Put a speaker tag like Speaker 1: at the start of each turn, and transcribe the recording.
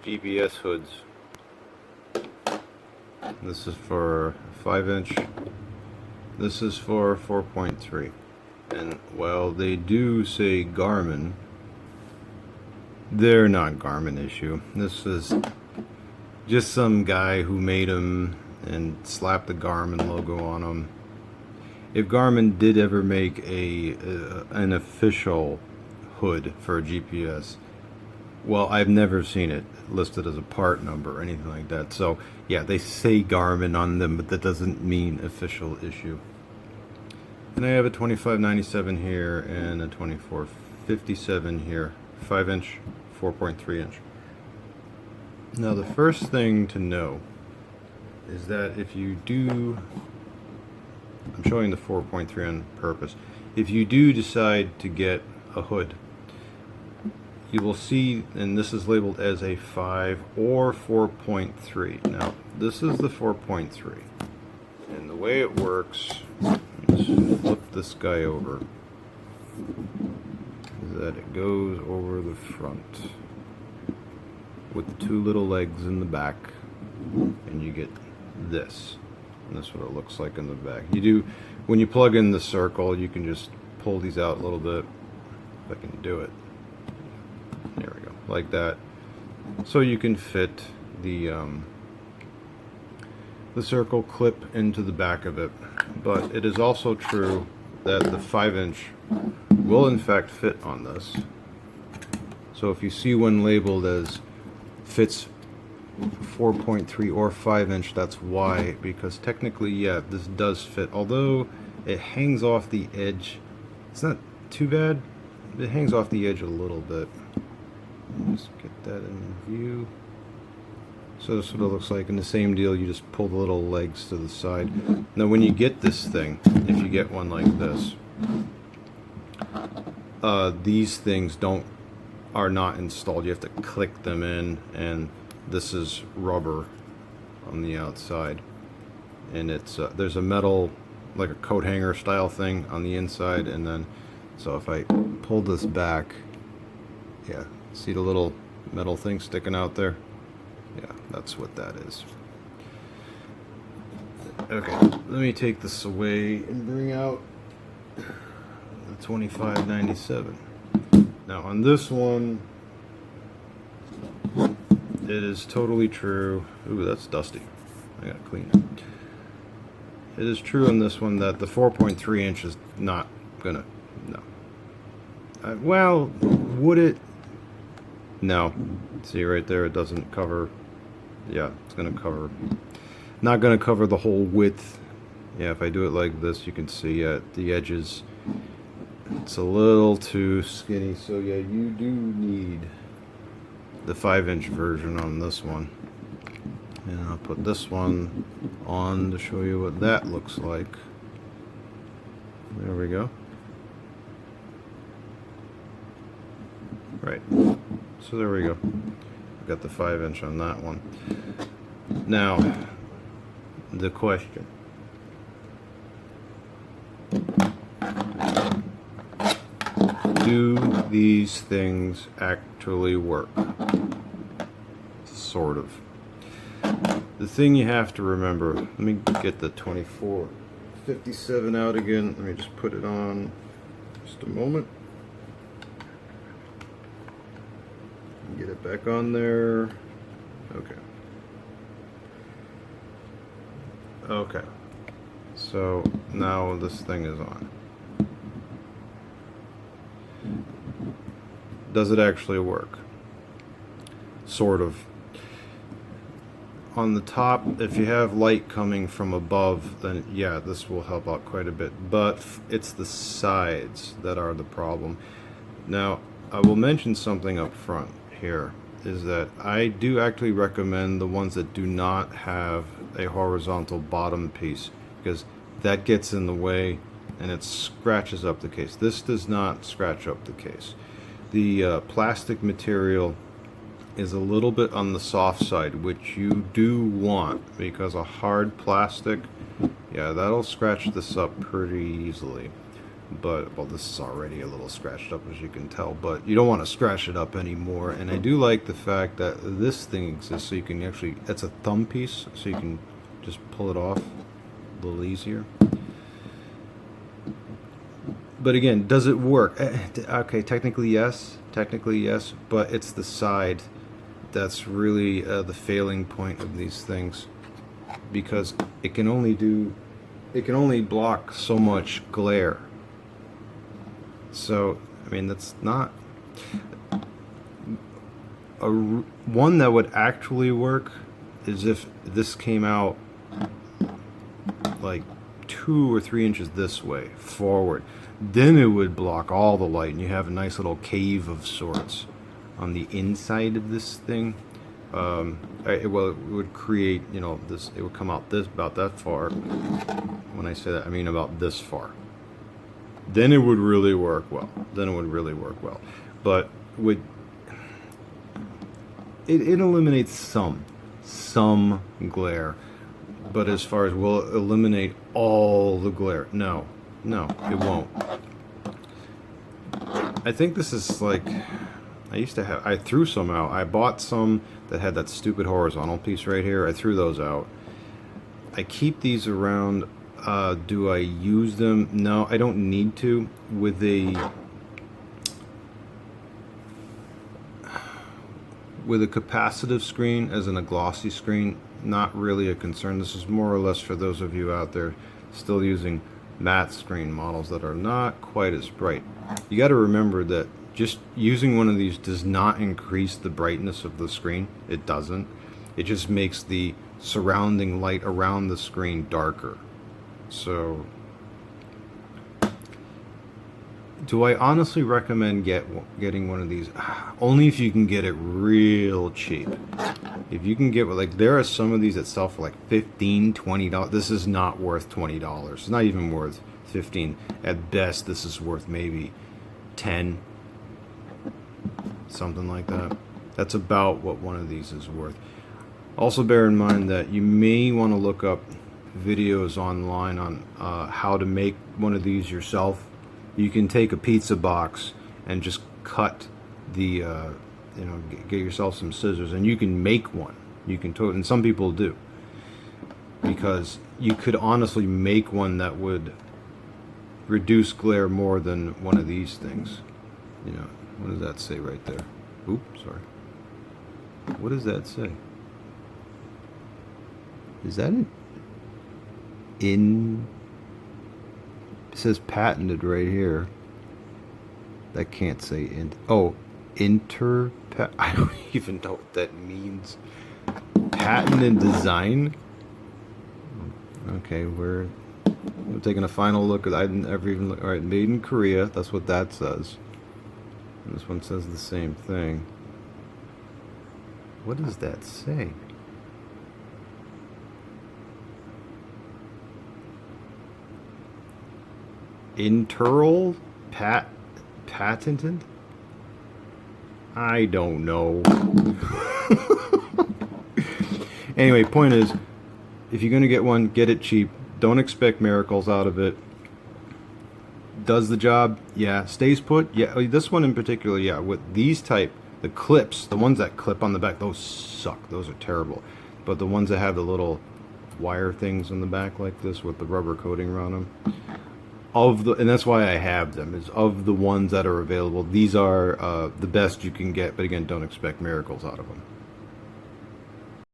Speaker 1: GPS hoods. This is for 5-inch. This is for 4.3. And while they do say Garmin, they're not Garmin issue. This is just some guy who made them and slapped the Garmin logo on them. If Garmin did ever make an official hood for a GPS, well, I've never seen it listed as a part number or anything like that. So yeah, they say Garmin on them, but that doesn't mean official issue. And I have a 2597 here and a 2457 here, 5-inch, 4.3-inch. Now the first thing to know is that if you do, I'm showing the 4.3 on purpose, if you do decide to get a hood, you will see, and this is labeled as a 5 or 4.3. Now, this is the 4.3. And the way it works, let's flip this guy over, is that it goes over the front with the two little legs in the back, and you get this. And that's what it looks like in the back. You do, when you plug in the circle, you can just pull these out a little bit, if I can do it. There we go, like that. So you can fit the circle clip into the back of it. But it is also true that the 5-inch will in fact fit on this. So if you see one labeled as fits 4.3 or 5-inch, that's why, because technically, yeah, this does fit. Although it hangs off the edge, it's not too bad. It hangs off the edge a little bit. Just get that in view. So this is what it looks like. And the same deal, you just pull the little legs to the side. Now when you get this thing, if you get one like this, these things are not installed. You have to click them in, and this is rubber on the outside. And it's there's a metal, like a coat hanger style thing on the inside, and then so if I pull this back, yeah, see the little metal thing sticking out there? Yeah, that's what that is. Okay, let me take this away and bring out the 2597. Now on this one, it is totally true. Ooh, that's dusty. I gotta clean it. It is true on this one that the 4.3 inch is not gonna, no. Well, would it? No. See right there, it doesn't cover. Yeah, it's gonna cover. Not gonna cover the whole width. Yeah, if I do it like this, you can see at the edges, it's a little too skinny. So yeah, you do need the 5-inch version on this one. And I'll put this one on to show you what that looks like. There we go. Right. So there we go. I've got the 5-inch on that one. Now, the question. Do these things actually work? Sort of. The thing you have to remember, let me get the 2457 out again. Let me just put it on just a moment. Get it back on there. Okay. Okay. So now this thing is on. Does it actually work? Sort of. On the top, if you have light coming from above, then yeah, this will help out quite a bit. But it's the sides that are the problem. Now, I will mention something up front here, is that I do actually recommend the ones that do not have a horizontal bottom piece, because that gets in the way and it scratches up the case. This does not scratch up the case. The plastic material is a little bit on the soft side, which you do want, because a hard plastic, yeah, that'll scratch this up pretty easily. But, well, this is already a little scratched up, as you can tell, but you don't want to scratch it up anymore. And I do like the fact that this thing exists, so you can actually, it's a thumb piece, so you can just pull it off a little easier. But again, does it work? Okay, technically yes, but it's the side that's really the failing point of these things, because it can only block so much glare. So, I mean, that's not one that would actually work is if this came out like 2 or 3 inches this way forward. Then it would block all the light, and you have a nice little cave of sorts on the inside of this thing. Well, it would create, you know, this. It would come out this about that far. When I say that, I mean about this far. Then it would really work well. But it eliminates some glare. But as far as will it eliminate all the glare? No, it won't. I think this is like, I threw some out. I bought some that had that stupid horizontal piece right here. I threw those out. I keep these around. Do I use them? No, I don't need to. With a capacitive screen, as in a glossy screen, not really a concern. This is more or less for those of you out there still using matte screen models that are not quite as bright. You got to remember that just using one of these does not increase the brightness of the screen. It doesn't. It just makes the surrounding light around the screen darker. So, do I honestly recommend getting one of these? Only if you can get it real cheap. If you can get, like, there are some of these that sell for like $15, $20. This is not worth $20. It's not even worth $15. At best, this is worth maybe $10, something like that. That's about what one of these is worth. Also, bear in mind that you may want to look up videos online on how to make one of these yourself. You can take a pizza box and just cut the get yourself some scissors, and you can make one. You can and some people do, because you could honestly make one that would reduce glare more than one of these things. You know, what does that say right there? Oops, sorry. What does that say? Is that it? It says patented right here. That can't say I don't even know what that means. Patent and design. Okay, we're taking a final look at. I didn't ever even look. All right, made in Korea. That's what that says. And this one says the same thing. What does that say? Internal patented? I don't know. Anyway, point is, if you're going to get one, get it cheap. Don't expect miracles out of it. Does the job? Yeah. Stays put? Yeah. This one in particular, yeah. With these type, the clips, the ones that clip on the back, those suck. Those are terrible. But the ones that have the little wire things in the back like this with the rubber coating around them, and that's why I have them, is of the ones that are available, these are the best you can get. But again, don't expect miracles out of them.